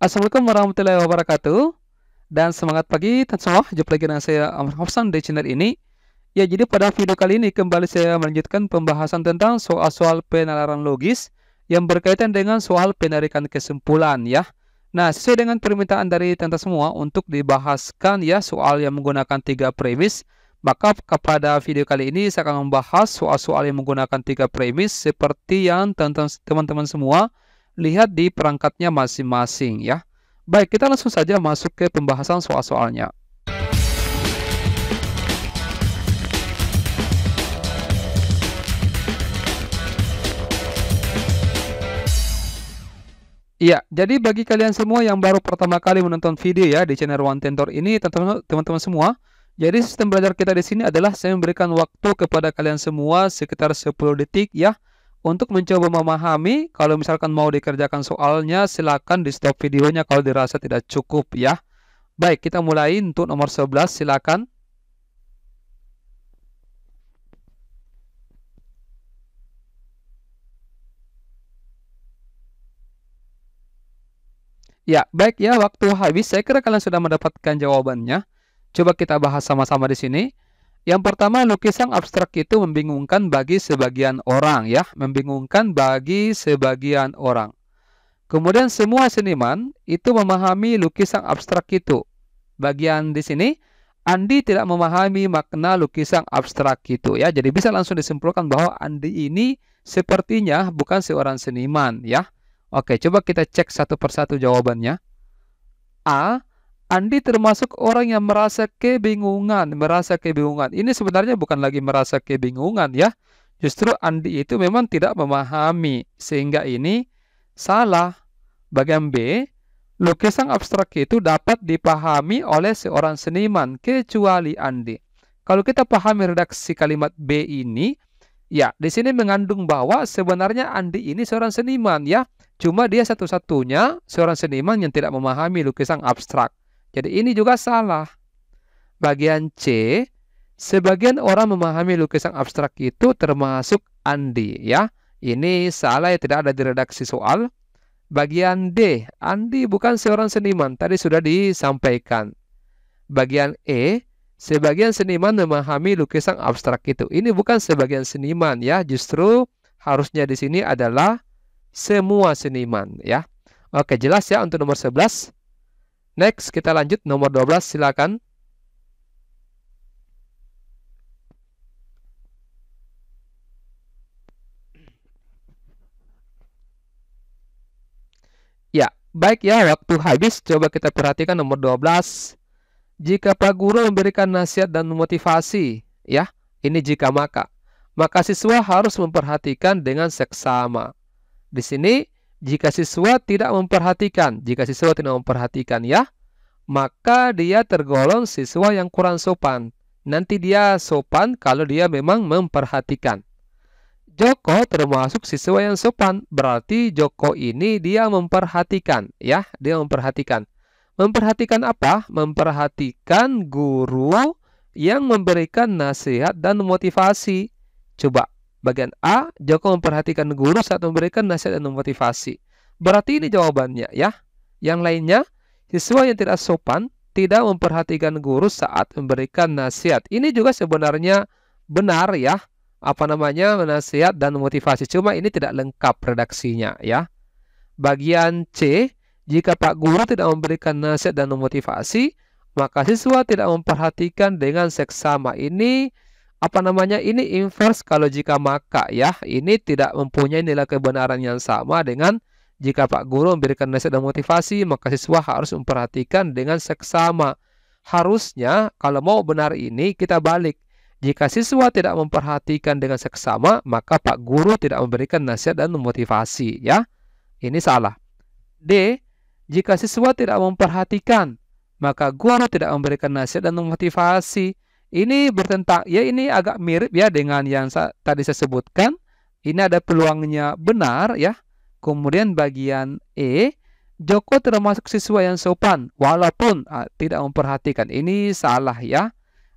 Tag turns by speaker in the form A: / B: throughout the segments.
A: Assalamualaikum warahmatullahi wabarakatuh. Dan semangat pagi teman semua. Jumpa lagi dengan saya Ahmad Hafsan di channel ini. Ya, jadi pada video kali ini kembali saya melanjutkan pembahasan tentang soal-soal penalaran logis yang berkaitan dengan soal penarikan kesimpulan ya. Nah, sesuai dengan permintaan dari teman semua untuk dibahaskan ya soal yang menggunakan 3 premis, maka pada video kali ini saya akan membahas soal-soal yang menggunakan 3 premis seperti yang teman-teman semua lihat di perangkatnya masing-masing ya. Baik, kita langsung saja masuk ke pembahasan soal-soalnya. Iya, jadi bagi kalian semua yang baru pertama kali menonton video ya di channel One Tentor ini, teman-teman semua, jadi sistem belajar kita di sini adalah saya memberikan waktu kepada kalian semua sekitar 10 detik ya untuk mencoba memahami. Kalau misalkan mau dikerjakan soalnya, silakan di stop videonya kalau dirasa tidak cukup ya. Baik, kita mulai untuk nomor 11, silakan. Ya, baik ya, waktu habis. Saya kira kalian sudah mendapatkan jawabannya. Coba kita bahas sama-sama di sini. Yang pertama, lukisan abstrak itu membingungkan bagi sebagian orang ya, membingungkan bagi sebagian orang. Kemudian semua seniman itu memahami lukisan abstrak itu. Bagian di sini, Andi tidak memahami makna lukisan abstrak itu ya. Jadi bisa langsung disimpulkan bahwa Andi ini sepertinya bukan seorang seniman ya. Oke, coba kita cek satu persatu jawabannya. A. Andi termasuk orang yang merasa kebingungan. Ini sebenarnya bukan lagi merasa kebingungan ya. Justru Andi itu memang tidak memahami. Sehingga ini salah. Bagian B. Lukisan abstrak itu dapat dipahami oleh seorang seniman kecuali Andi. Kalau kita pahami redaksi kalimat B ini, ya, di sini mengandung bahwa sebenarnya Andi ini seorang seniman ya. Cuma dia satu-satunya seorang seniman yang tidak memahami lukisan abstrak. Jadi ini juga salah. Bagian C, sebagian orang memahami lukisan abstrak itu termasuk Andi ya. Ini salah ya, tidak ada di redaksi soal. Bagian D, Andi bukan seorang seniman, tadi sudah disampaikan. Bagian E, sebagian seniman memahami lukisan abstrak itu. Ini bukan sebagian seniman ya, justru harusnya di sini adalah semua seniman ya. Oke, jelas ya untuk nomor 11. Next, kita lanjut nomor 12, silakan. Ya, baik ya, waktu habis. Coba kita perhatikan nomor 12. Jika Pak Guru memberikan nasihat dan motivasi, ya, ini jika maka siswa harus memperhatikan dengan seksama. Di sini, jika siswa tidak memperhatikan ya, maka dia tergolong siswa yang kurang sopan. Nanti dia sopan kalau dia memang memperhatikan. Joko termasuk siswa yang sopan, berarti Joko ini dia memperhatikan ya, dia memperhatikan. Memperhatikan apa? Memperhatikan guru yang memberikan nasihat dan motivasi. Coba bagian A, Joko memperhatikan guru saat memberikan nasihat dan motivasi. Berarti ini jawabannya ya. Yang lainnya, siswa yang tidak sopan tidak memperhatikan guru saat memberikan nasihat. Ini juga sebenarnya benar ya. Nasihat dan motivasi. Cuma ini tidak lengkap redaksinya ya. Bagian C, jika Pak Guru tidak memberikan nasihat dan motivasi, maka siswa tidak memperhatikan dengan seksama. Ini ini inverse kalau jika maka ya. Ini tidak mempunyai nilai kebenaran yang sama dengan jika Pak Guru memberikan nasihat dan motivasi, maka siswa harus memperhatikan dengan seksama. Harusnya kalau mau benar ini kita balik. Jika siswa tidak memperhatikan dengan seksama, maka Pak Guru tidak memberikan nasihat dan motivasi ya. Ini salah. D, jika siswa tidak memperhatikan, maka guru tidak memberikan nasihat dan motivasi. Ini bertentang, ya ini agak mirip ya dengan yang tadi saya sebutkan. Ini ada peluangnya benar ya. Kemudian bagian E, Joko termasuk siswa yang sopan walaupun tidak memperhatikan. Ini salah ya.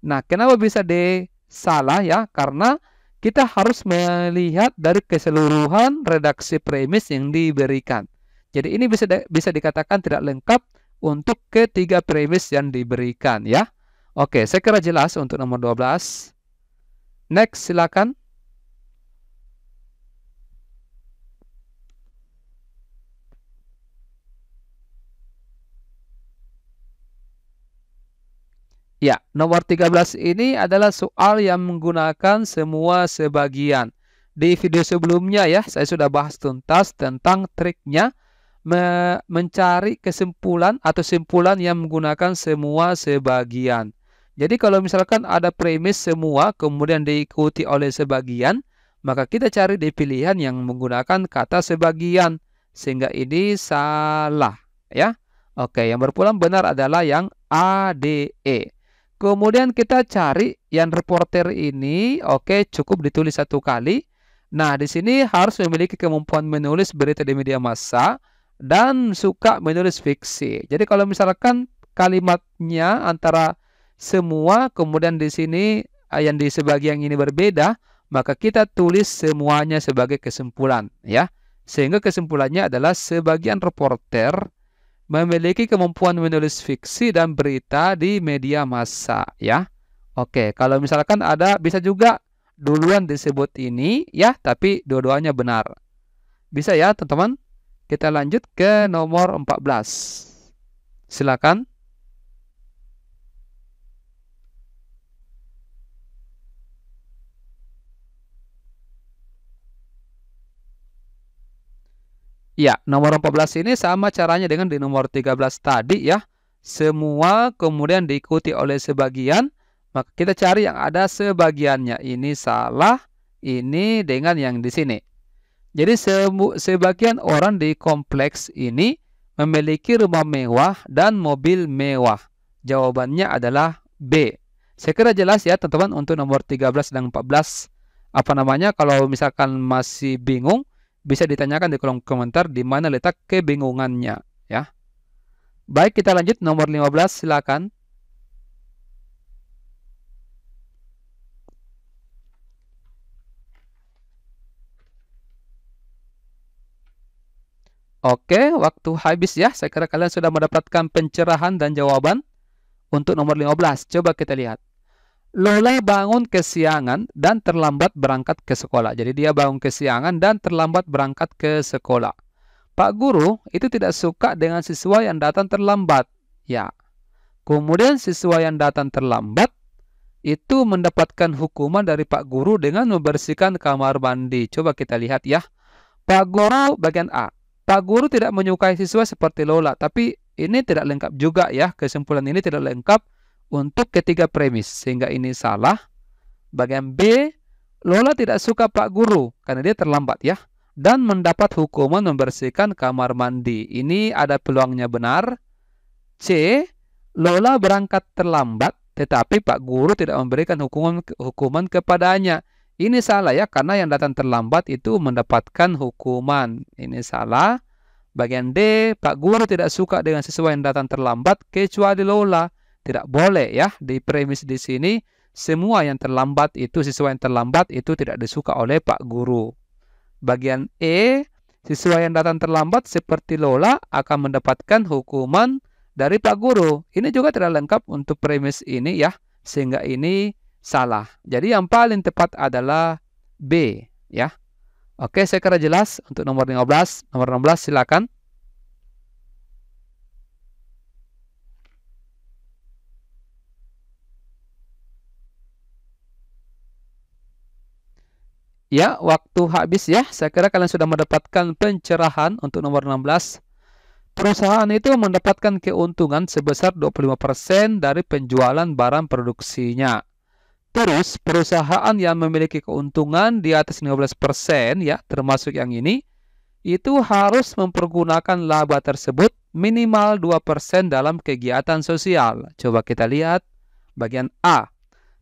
A: Nah, kenapa bisa D salah ya? Karena kita harus melihat dari keseluruhan redaksi premis yang diberikan. Jadi ini bisa dikatakan tidak lengkap untuk ketiga premis yang diberikan ya. Oke, saya kira jelas untuk nomor 12. Next, silakan. Ya, nomor 13 ini adalah soal yang menggunakan semua sebagian. Di video sebelumnya ya, saya sudah bahas tuntas tentang triknya mencari kesimpulan atau simpulan yang menggunakan semua sebagian. Jadi kalau misalkan ada premis semua kemudian diikuti oleh sebagian, maka kita cari di pilihan yang menggunakan kata sebagian. Sehingga ini salah ya. Oke, yang berpulang benar adalah yang A, D, E. Kemudian kita cari yang reporter ini, oke, cukup ditulis satu kali. Nah, di sini harus memiliki kemampuan menulis berita di media massa dan suka menulis fiksi. Jadi kalau misalkan kalimatnya antara semua, kemudian di sini yang di sebagian ini berbeda, maka kita tulis semuanya sebagai kesimpulan, ya. Sehingga kesimpulannya adalah sebagian reporter memiliki kemampuan menulis fiksi dan berita di media massa ya. Oke, kalau misalkan ada bisa juga duluan disebut ini ya, tapi dua-duanya benar. Bisa ya, teman-teman? Kita lanjut ke nomor 14. Silakan. Ya, nomor 14 ini sama caranya dengan di nomor 13 tadi ya. Semua kemudian diikuti oleh sebagian, maka kita cari yang ada sebagiannya. Ini salah, ini dengan yang di sini. Jadi sebagian orang di kompleks ini memiliki rumah mewah dan mobil mewah. Jawabannya adalah B. Saya kira jelas ya teman-teman untuk nomor 13 dan 14. Apa namanya, kalau misalkan masih bingung, bisa ditanyakan di kolom komentar di mana letak kebingungannya ya. Baik, kita lanjut nomor 15, silakan. Oke, waktu habis ya. Saya kira kalian sudah mendapatkan pencerahan dan jawaban untuk nomor 15. Coba kita lihat. Lola bangun kesiangan dan terlambat berangkat ke sekolah. Jadi dia bangun kesiangan dan terlambat berangkat ke sekolah. Pak Guru itu tidak suka dengan siswa yang datang terlambat. Ya. Kemudian siswa yang datang terlambat itu mendapatkan hukuman dari Pak Guru dengan membersihkan kamar mandi. Coba kita lihat ya. Pak Guru bagian A. Pak Guru tidak menyukai siswa seperti Lola. Tapi ini tidak lengkap juga ya. Kesimpulan ini tidak lengkap untuk ketiga premis, sehingga ini salah. Bagian B, Lola tidak suka Pak Guru karena dia terlambat ya, dan mendapat hukuman membersihkan kamar mandi. Ini ada peluangnya benar. C, Lola berangkat terlambat tetapi Pak Guru tidak memberikan hukuman kepadanya. Ini salah ya, karena yang datang terlambat itu mendapatkan hukuman. Ini salah. Bagian D, Pak Guru tidak suka dengan siswa yang datang terlambat kecuali Lola. Tidak boleh ya, di premis di sini semua yang terlambat itu, siswa yang terlambat itu tidak disuka oleh Pak Guru. Bagian E, siswa yang datang terlambat seperti Lola akan mendapatkan hukuman dari Pak Guru. Ini juga tidak lengkap untuk premis ini ya, sehingga ini salah. Jadi yang paling tepat adalah B ya. Oke, saya kira jelas untuk nomor 15. Nomor 16 silakan. Ya, waktu habis ya. Saya kira kalian sudah mendapatkan pencerahan untuk nomor 16. Perusahaan itu mendapatkan keuntungan sebesar 25% dari penjualan barang produksinya. Terus, perusahaan yang memiliki keuntungan di atas 15% ya, termasuk yang ini, itu harus mempergunakan laba tersebut minimal 2% dalam kegiatan sosial. Coba kita lihat bagian A.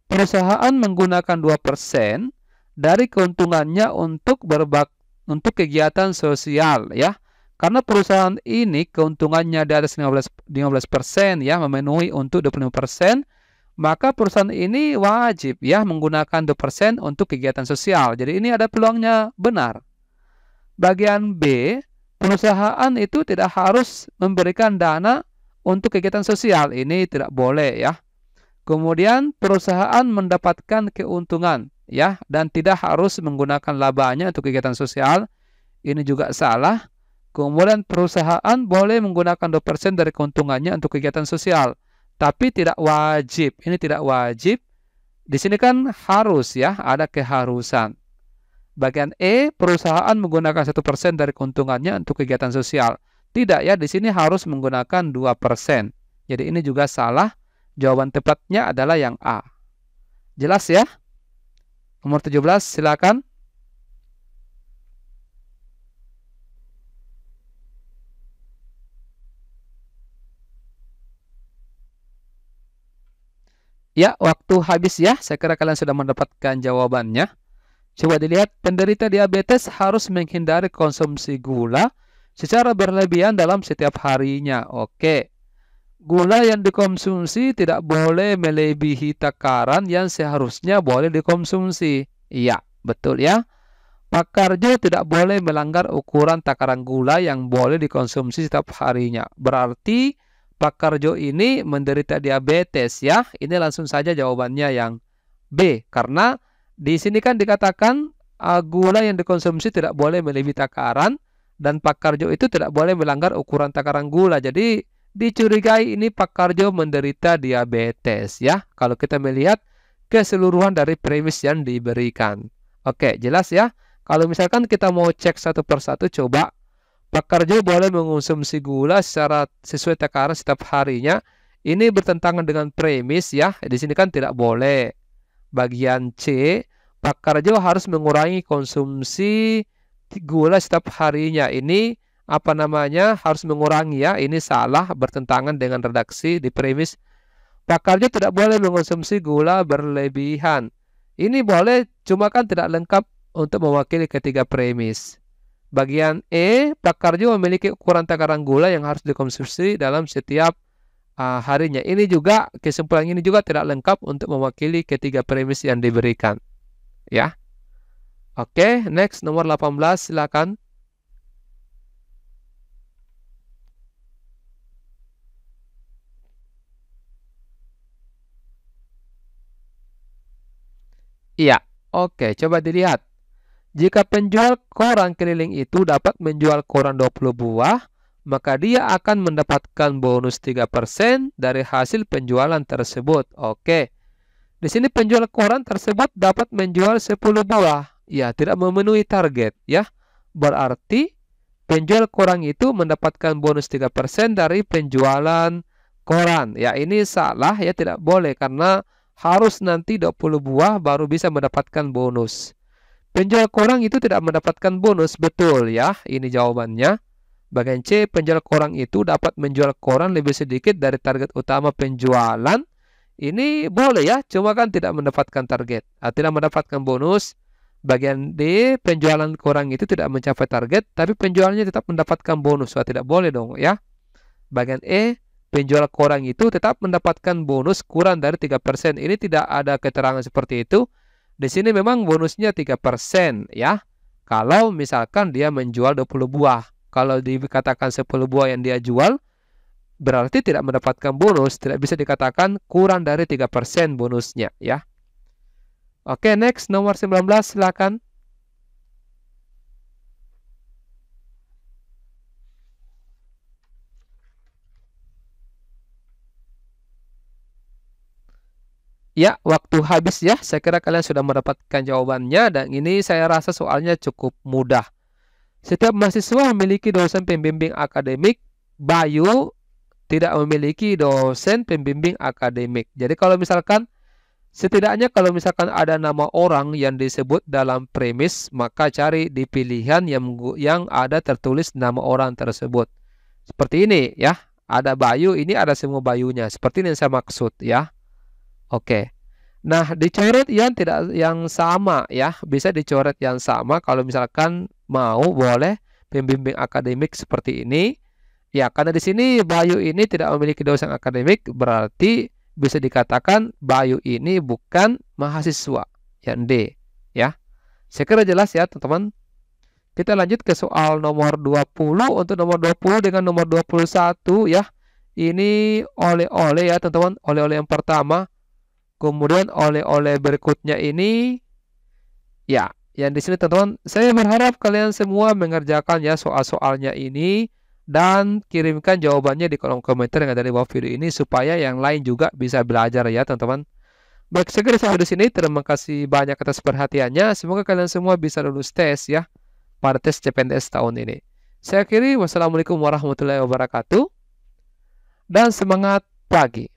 A: Perusahaan menggunakan 2% dari keuntungannya untuk kegiatan sosial ya. Karena perusahaan ini keuntungannya di atas 15% ya, memenuhi untuk 25%, maka perusahaan ini wajib ya menggunakan 2% untuk kegiatan sosial. Jadi ini ada peluangnya benar. Bagian B, perusahaan itu tidak harus memberikan dana untuk kegiatan sosial. Ini tidak boleh ya. Kemudian perusahaan mendapatkan keuntungan ya dan tidak harus menggunakan labanya untuk kegiatan sosial. Ini juga salah. Kemudian perusahaan boleh menggunakan 2% dari keuntungannya untuk kegiatan sosial, tapi tidak wajib. Ini tidak wajib. Di sini kan harus ya, ada keharusan. Bagian E, perusahaan menggunakan 1% dari keuntungannya untuk kegiatan sosial. Tidak ya, di sini harus menggunakan 2%. Jadi ini juga salah. Jawaban tepatnya adalah yang A. Jelas ya? Nomor 17, silakan. Ya, waktu habis ya. Saya kira kalian sudah mendapatkan jawabannya. Coba dilihat, penderita diabetes harus menghindari konsumsi gula secara berlebihan dalam setiap harinya. Oke. Gula yang dikonsumsi tidak boleh melebihi takaran yang seharusnya boleh dikonsumsi. Iya, betul ya. Pak Karjo tidak boleh melanggar ukuran takaran gula yang boleh dikonsumsi setiap harinya. Berarti Pak Karjo ini menderita diabetes ya. Ini langsung saja jawabannya yang B. Karena di sini kan dikatakan gula yang dikonsumsi tidak boleh melebihi takaran dan Pak Karjo itu tidak boleh melanggar ukuran takaran gula. Jadi dicurigai ini Pak Karjo menderita diabetes ya. Kalau kita melihat keseluruhan dari premis yang diberikan. Oke, jelas ya. Kalau misalkan kita mau cek satu persatu, coba Pak Karjo boleh mengonsumsi gula secara sesuai takaran setiap harinya. Ini bertentangan dengan premis ya. Di sini kan tidak boleh. Bagian C, Pak Karjo harus mengurangi konsumsi gula setiap harinya. Ini apa namanya? Harus mengurangi ya. Ini salah, bertentangan dengan redaksi di premis. Pak Karjo tidak boleh mengonsumsi gula berlebihan. Ini boleh, cuma kan tidak lengkap untuk mewakili ketiga premis. Bagian E, Pak Karjo memiliki ukuran takaran gula yang harus dikonsumsi dalam setiap harinya. Ini juga, kesimpulan ini juga tidak lengkap untuk mewakili ketiga premis yang diberikan. Ya. Oke, next nomor 18, silakan. Iya. Oke, coba dilihat. Jika penjual koran keliling itu dapat menjual koran 20 buah, maka dia akan mendapatkan bonus 3% dari hasil penjualan tersebut. Oke. Di sini penjual koran tersebut dapat menjual 10 buah. Ya, tidak memenuhi target ya. Berarti penjual koran itu mendapatkan bonus 3% dari penjualan koran. Ya, ini salah ya, tidak boleh karena harus nanti 20 buah baru bisa mendapatkan bonus. Penjual koran itu tidak mendapatkan bonus, betul ya. Ini jawabannya. Bagian C, penjual koran itu dapat menjual koran lebih sedikit dari target utama penjualan. Ini boleh ya, cuma kan tidak mendapatkan target, tidak mendapatkan bonus. Bagian D, penjualan koran itu tidak mencapai target, tapi penjualannya tetap mendapatkan bonus. Wah, tidak boleh dong ya. Bagian E, penjual koran itu tetap mendapatkan bonus kurang dari 3%. Ini tidak ada keterangan seperti itu. Di sini memang bonusnya 3% ya. Kalau misalkan dia menjual 20 buah. Kalau dikatakan 10 buah yang dia jual, berarti tidak mendapatkan bonus. Tidak bisa dikatakan kurang dari 3% bonusnya ya. Oke, next nomor 19, silakan. Ya, waktu habis ya. Saya kira kalian sudah mendapatkan jawabannya dan ini saya rasa soalnya cukup mudah. Setiap mahasiswa memiliki dosen pembimbing akademik. Bayu tidak memiliki dosen pembimbing akademik. Jadi kalau misalkan setidaknya kalau misalkan ada nama orang yang disebut dalam premis, maka cari di pilihan yang ada tertulis nama orang tersebut. Seperti ini ya. Ada Bayu, ini ada semua Bayunya. Seperti ini yang saya maksud ya. Oke. Nah, dicoret yang sama ya. Bisa dicoret yang sama kalau misalkan mau, boleh pembimbing akademik seperti ini. Ya, karena di sini Bayu ini tidak memiliki dosen akademik, berarti bisa dikatakan Bayu ini bukan mahasiswa. Yang D ya. Saya kira jelas ya, teman-teman. Kita lanjut ke soal nomor 20. Untuk nomor 20 dengan nomor 21 ya. Ini oleh-oleh ya teman-teman. Oleh-oleh yang pertama. Kemudian oleh-oleh berikutnya ini ya, yang di sini teman-teman, saya berharap kalian semua mengerjakan ya soal-soalnya ini dan kirimkan jawabannya di kolom komentar yang ada di bawah video ini supaya yang lain juga bisa belajar ya teman-teman. Baik, segera sampai di sini. Terima kasih banyak atas perhatiannya. Semoga kalian semua bisa lulus tes ya pada tes CPNS tahun ini. Saya akhiri, wassalamualaikum warahmatullahi wabarakatuh dan semangat pagi.